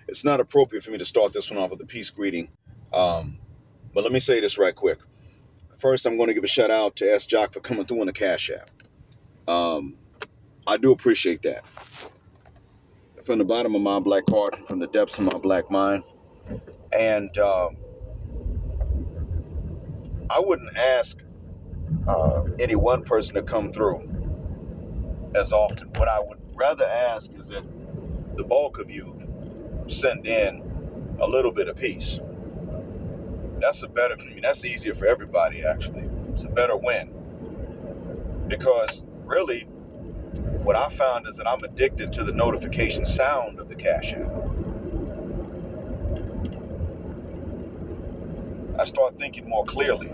It's not appropriate for me to start this one off with a peace greeting. But let me say this right quick. First, I'm going to give a shout out to S Jacques for coming through on the CashApp. I do appreciate that. From the bottom of my black heart, from the depths of my black mind. And I wouldn't ask any one person to come through as often. What I would rather ask is that the bulk of you send in a little bit of peace. That's easier for everybody, actually. It's a better win. Because really, what I found is that I'm addicted to the notification sound of the Cash App. I start thinking more clearly.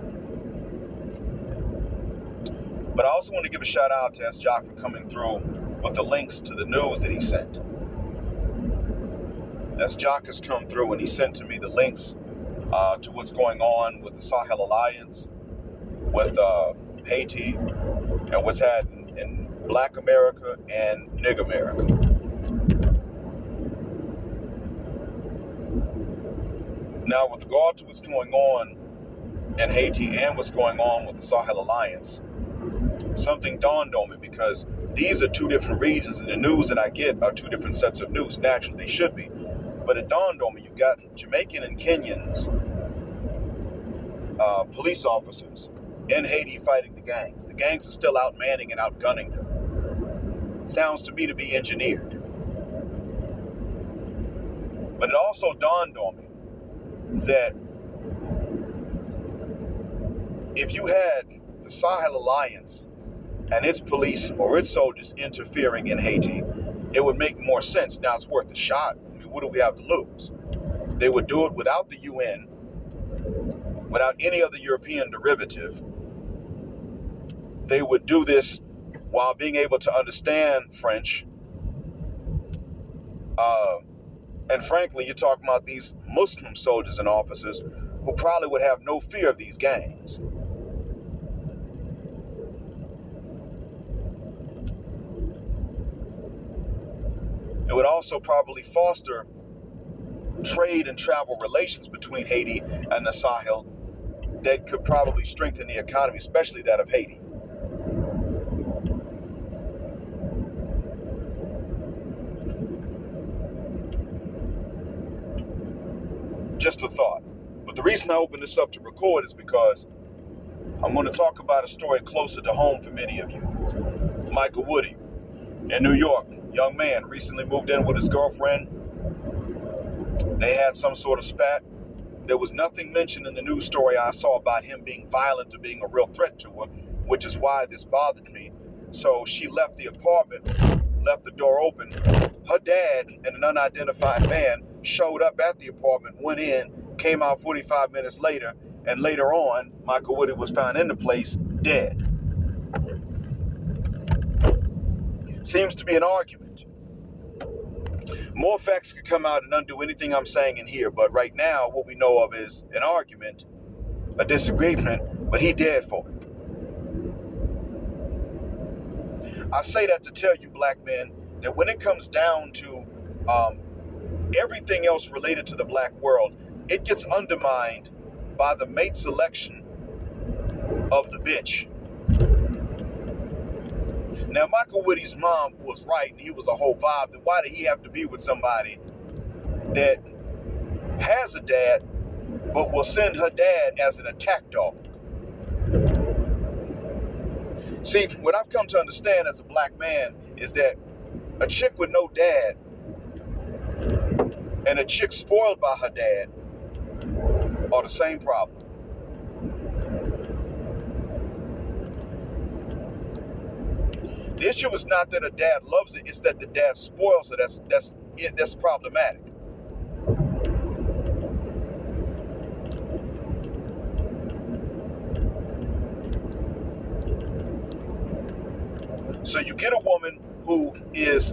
But I also want to give a shout out to S Jacques for coming through with the links to the news that he sent. S Jacques has come through and he sent to me the links to what's going on with the Sahel Alliance, with Haiti, and what's happening in Black America and Nigger America. Now, with regard to what's going on in Haiti and what's going on with the Sahel Alliance, something dawned on me, because these are two different regions and the news that I get are two different sets of news. Naturally, they should be. But it dawned on me, you've got Jamaican and Kenyans police officers in Haiti fighting the gangs. The gangs are still out manning and outgunning them. Sounds to me to be engineered. But it also dawned on me that if you had the Sahel Alliance and its police or its soldiers interfering in Haiti, it would make more sense. Now it's worth a shot. I mean, what do we have to lose? They would do it without the UN, without any other European derivative. They would do this while being able to understand French. And frankly, you're talking about these Muslim soldiers and officers who probably would have no fear of these gangs. It would also probably foster trade and travel relations between Haiti and the Sahel that could probably strengthen the economy, especially that of Haiti. Just a thought. But the reason I opened this up to record is because I'm going to talk about a story closer to home for many of you. Michael Woody in New York, young man, recently moved in with his girlfriend. They had some sort of spat. There was nothing mentioned in the news story I saw about him being violent or being a real threat to her, which is why this bothered me. So she left the apartment, left the door open. Her dad and an unidentified man showed up at the apartment, went in, came out 45 minutes later, and later on, Michael Woody was found in the place dead. Seems to be an argument. More facts could come out and undo anything I'm saying in here, but right now, what we know of is an argument, a disagreement, but he dead for it. I say that to tell you, black men, that when it comes down to everything else related to the black world, it gets undermined by the mate selection of the bitch. Now, Michael Woody's mom was right, and he was a whole vibe. Then why did he have to be with somebody that has a dad, but will send her dad as an attack dog? See, what I've come to understand as a black man is that a chick with no dad and a chick spoiled by her dad are the same problem. The issue is not that a dad loves it, it's that the dad spoils it. That's problematic. So you get a woman who is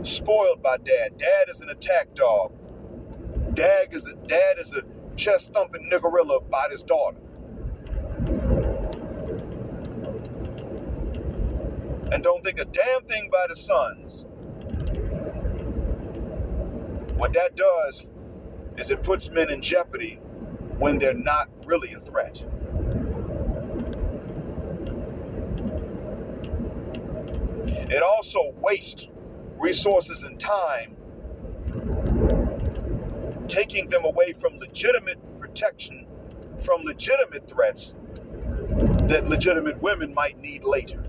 spoiled by dad. Dad is an attack dog. Dad is a chest thumping niggerilla about his daughter. And don't think a damn thing about his sons. What that does is it puts men in jeopardy when they're not really a threat. It also wastes resources and time, taking them away from legitimate protection from legitimate threats that legitimate women might need later.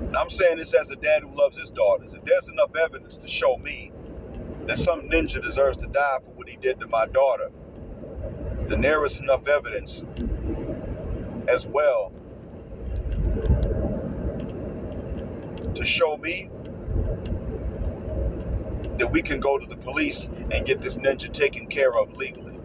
And I'm saying this as a dad who loves his daughters. If there's enough evidence to show me that some ninja deserves to die for what he did to my daughter, then there is enough evidence as well to show me that we can go to the police and get this ninja taken care of legally.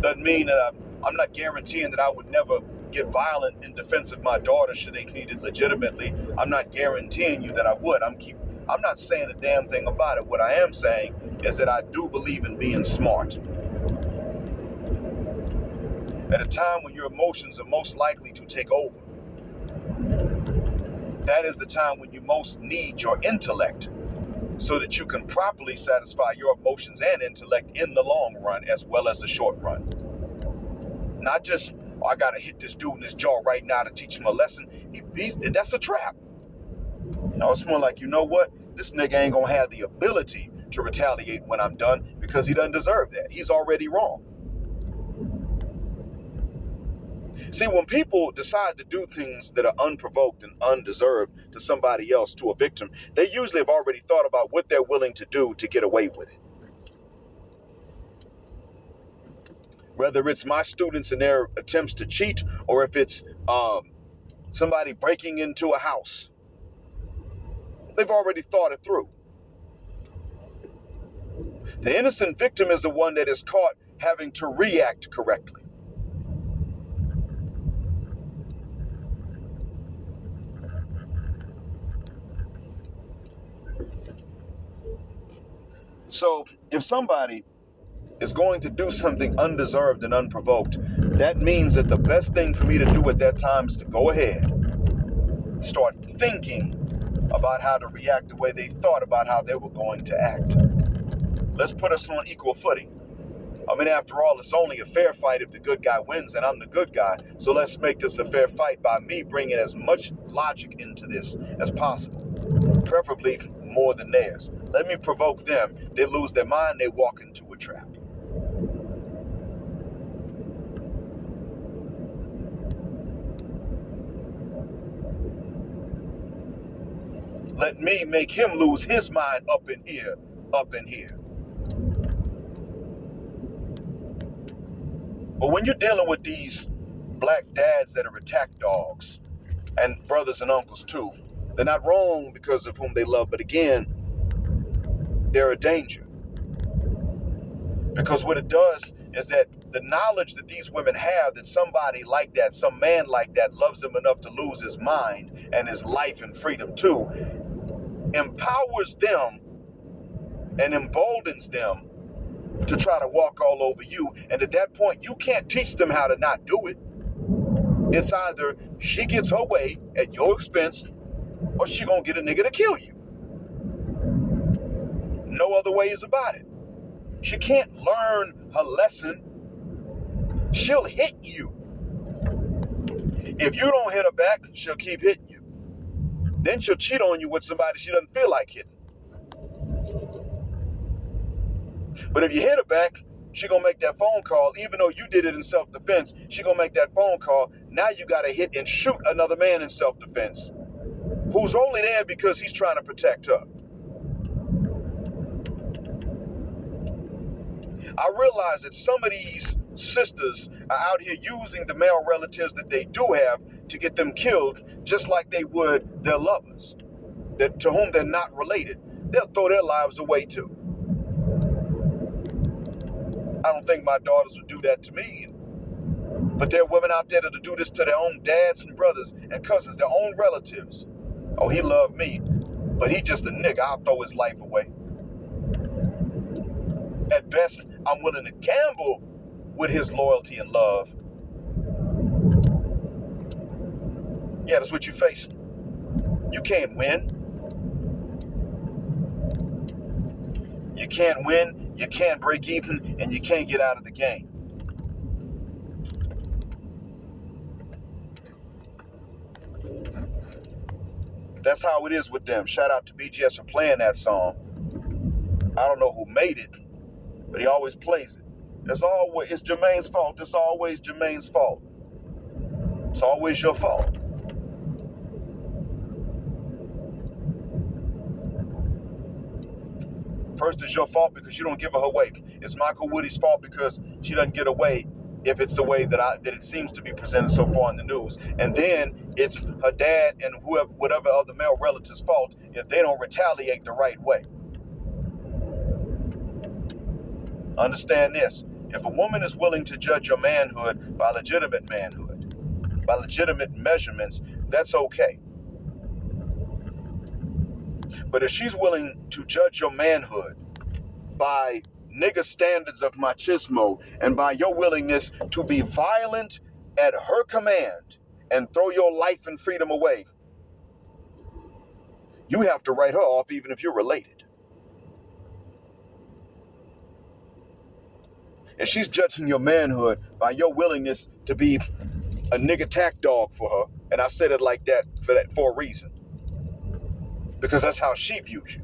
Doesn't mean that I'm not guaranteeing that I would never get violent in defense of my daughter should they need it legitimately. I'm not guaranteeing you that I would. I'm not saying a damn thing about it. What I am saying is that I do believe in being smart. At a time when your emotions are most likely to take over, that is the time when you most need your intellect so that you can properly satisfy your emotions and intellect in the long run as well as the short run. Not just, oh, I gotta hit this dude in his jaw right now to teach him a lesson. That's a trap. No, it's more like, you know what? This nigga ain't gonna have the ability to retaliate when I'm done because he doesn't deserve that. He's already wrong. See, when people decide to do things that are unprovoked and undeserved to somebody else, to a victim, they usually have already thought about what they're willing to do to get away with it. Whether it's my students and their attempts to cheat, or if it's somebody breaking into a house, they've already thought it through. The innocent victim is the one that is caught having to react correctly. So if somebody is going to do something undeserved and unprovoked, that means that the best thing for me to do at that time is to go ahead, start thinking about how to react the way they thought about how they were going to act. Let's put us on equal footing. I mean, after all, it's only a fair fight if the good guy wins and I'm the good guy. So let's make this a fair fight by me bringing as much logic into this as possible, preferably more than theirs. Let me provoke them. They lose their mind, they walk into a trap. Let me make him lose his mind up in here, up in here. But when you're dealing with these black dads that are attack dogs, and brothers and uncles too, they're not wrong because of whom they love, but again, they're a danger. Because what it does is that the knowledge that these women have that somebody like that, some man like that, loves them enough to lose his mind and his life and freedom too, empowers them and emboldens them to try to walk all over you. And at that point, you can't teach them how to not do it. It's either she gets her way at your expense or she gonna get a nigga to kill you. No other ways about it. She can't learn her lesson. She'll hit you. If you don't hit her back, she'll keep hitting you. Then she'll cheat on you with somebody she doesn't feel like hitting. But if you hit her back, she gonna make that phone call. Even though you did it in self-defense, she gonna make that phone call. Now you gotta hit and shoot another man in self-defense who's only there because he's trying to protect her. I realize that some of these sisters are out here using the male relatives that they do have to get them killed, just like they would their lovers, that to whom they're not related. They'll throw their lives away too. I don't think my daughters would do that to me. But there are women out there that'll do this to their own dads and brothers and cousins, their own relatives. Oh, he loved me, but he just a nigga. I'll throw his life away. At best I'm willing to gamble with his loyalty and love, yeah, that's what you face. You can't win. You can't win, you can't break even, and you can't get out of the game. That's how it is with them. Shout out to BGS for playing that song. I don't know who made it, but he always plays it. It's Jermaine's fault. It's always Jermaine's fault. It's always your fault. First, it's your fault because you don't give her her way. It's Michael Woody's fault because she doesn't get away if it's the way that it seems to be presented so far in the news. And then it's her dad and whatever other male relative's fault if they don't retaliate the right way. Understand this. If a woman is willing to judge your manhood, by legitimate measurements, that's okay. But if she's willing to judge your manhood by nigga standards of machismo and by your willingness to be violent at her command and throw your life and freedom away, you have to write her off even if you're related. If she's judging your manhood by your willingness to be a nigga tack dog for her, and I said it like that for a reason, because that's how she views you,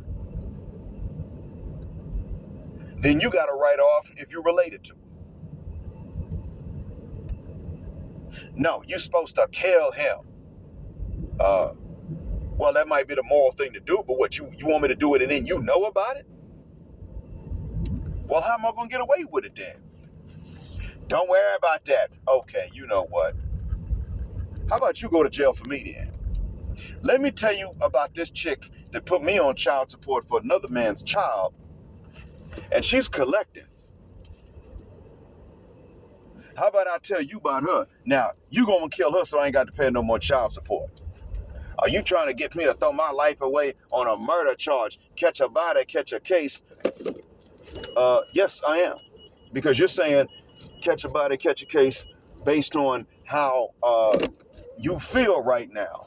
then you got to write off if you're related to her. No, you're supposed to kill him. Well, that might be the moral thing to do, but what, you want me to do it and then you know about it? Well, how am I going to get away with it then? Don't worry about that. Okay, you know what? How about you go to jail for me then? Let me tell you about this chick that put me on child support for another man's child, and she's collecting. How about I tell you about her? Now, you gonna kill her so I ain't got to pay no more child support. Are you trying to get me to throw my life away on a murder charge? Catch a body, catch a case? Yes, I am. Because you're saying catch a body, catch a case based on how you feel right now.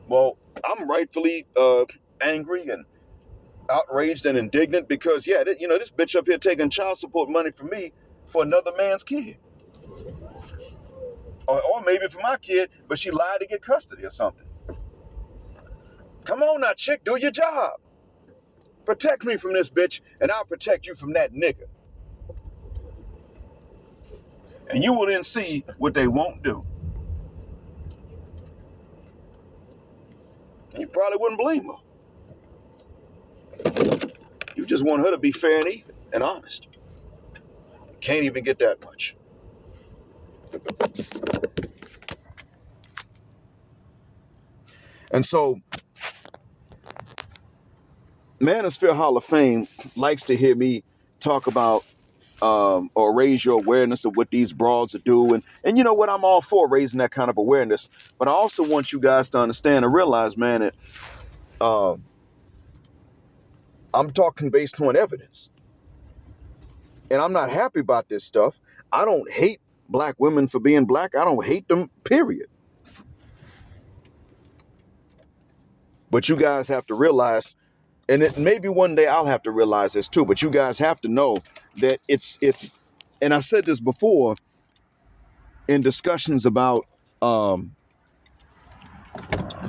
Well, I'm rightfully angry and outraged and indignant because, yeah, this bitch up here taking child support money from me for another man's kid. Or maybe for my kid, but she lied to get custody or something. Come on now, chick, do your job. Protect me from this bitch, and I'll protect you from that nigga. And you will then see what they won't do. And you probably wouldn't blame her. You just want her to be fair and even and honest. Can't even get that much. And so, Manosphere Hall of Fame likes to hear me talk about or raise your awareness of what these broads are doing. And you know what? I'm all for raising that kind of awareness. But I also want you guys to understand and realize, man, that I'm talking based on evidence. And I'm not happy about this stuff. I don't hate black women for being black. I don't hate them, period. But you guys have to realize, and maybe one day I'll have to realize this too, but you guys have to know that it's, and I said this before in discussions about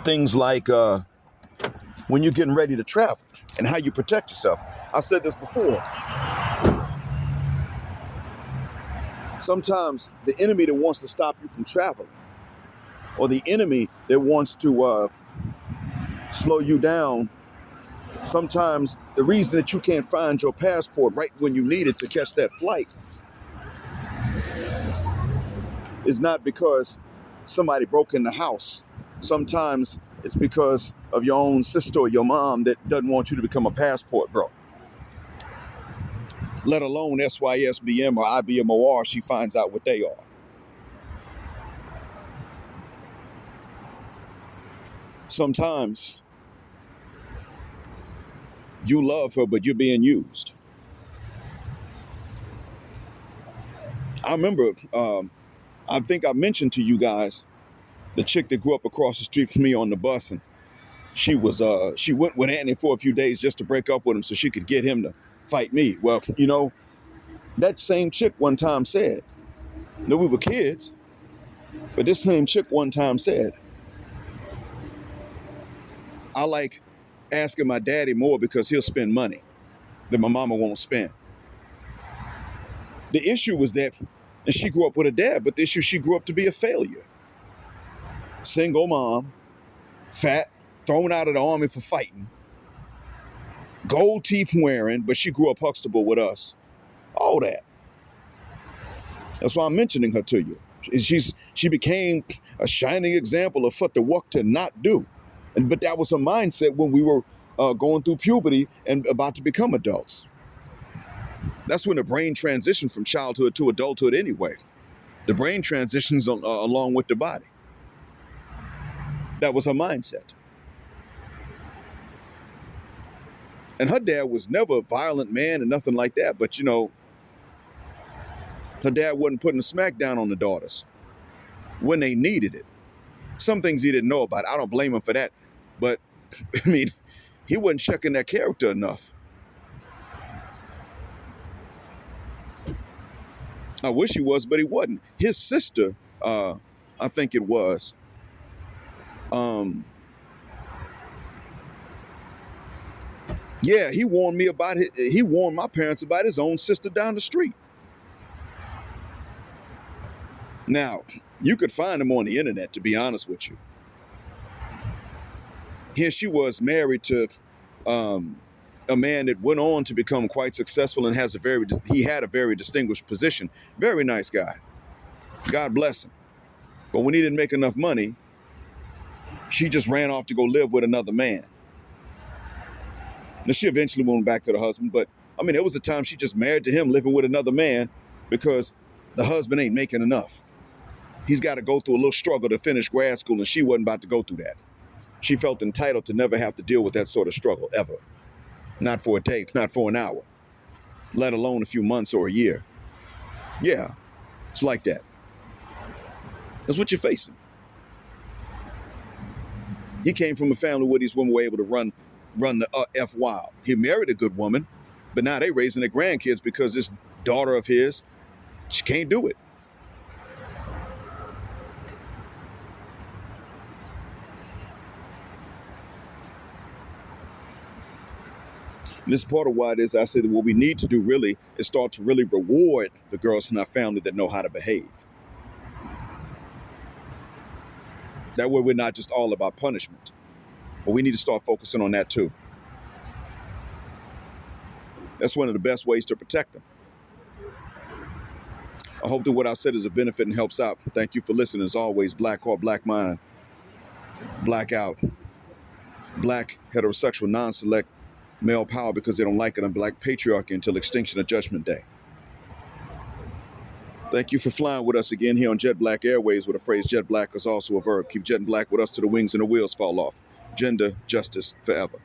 things like when you're getting ready to travel and how you protect yourself. I said this before. Sometimes the enemy that wants to stop you from traveling, or the enemy that wants to slow you down, sometimes the reason that you can't find your passport right when you need it to catch that flight is not because somebody broke in the house. Sometimes it's because of your own sister or your mom that doesn't want you to become a passport bro. Let alone SYSBM or IBMOR, she finds out what they are. Sometimes you love her, but you're being used. I remember, I think I mentioned to you guys the chick that grew up across the street from me on the bus, and she went with Anthony for a few days just to break up with him so she could get him to fight me. Well, that same chick one time said, no, we were kids, but this same chick one time said, I like asking my daddy more because he'll spend money that my mama won't spend. The issue was that, and she grew up with a dad, but the issue, she grew up to be a failure. Single mom, fat, thrown out of the army for fighting, gold teeth wearing, but she grew up Huxtable with us. All that. That's why I'm mentioning her to you. She became a shining example of what to not do. But that was her mindset when we were going through puberty and about to become adults. That's when the brain transitioned from childhood to adulthood anyway. The brain transitions along with the body. That was her mindset. And her dad was never a violent man and nothing like that. But, her dad wasn't putting a smack down on the daughters when they needed it. Some things he didn't know about. I don't blame him for that. But, he wasn't checking their character enough. I wish he was, but he wasn't. His sister, I think it was, he warned my parents about his own sister down the street. Now, you could find him on the internet, to be honest with you. Here she was married to a man that went on to become quite successful and he had a very distinguished position. Very nice guy. God bless him. But when he didn't make enough money, she just ran off to go live with another man. Now, she eventually went back to the husband, but there was a time she just married to him, living with another man because the husband ain't making enough. He's got to go through a little struggle to finish grad school, and she wasn't about to go through that. She felt entitled to never have to deal with that sort of struggle, ever. Not for a day, not for an hour, let alone a few months or a year. Yeah, it's like that. That's what you're facing. He came from a family where these women were able to run the F wild. He married a good woman, but now they raising their grandkids because this daughter of his, she can't do it. And this is part of why it is I say that what we need to do really is start to really reward the girls in our family that know how to behave. That way we're not just all about punishment. But we need to start focusing on that too. That's one of the best ways to protect them. I hope that what I said is a benefit and helps out. Thank you for listening. As always, Black Heart, Black Mind, Blackout, Black heterosexual non-select male power because they don't like it, and Black patriarchy until extinction of Judgment Day. Thank you for flying with us again here on Jet Black Airways, where the phrase jet black is also a verb. Keep jetting black with us till the wings and the wheels fall off. Gender, justice, forever.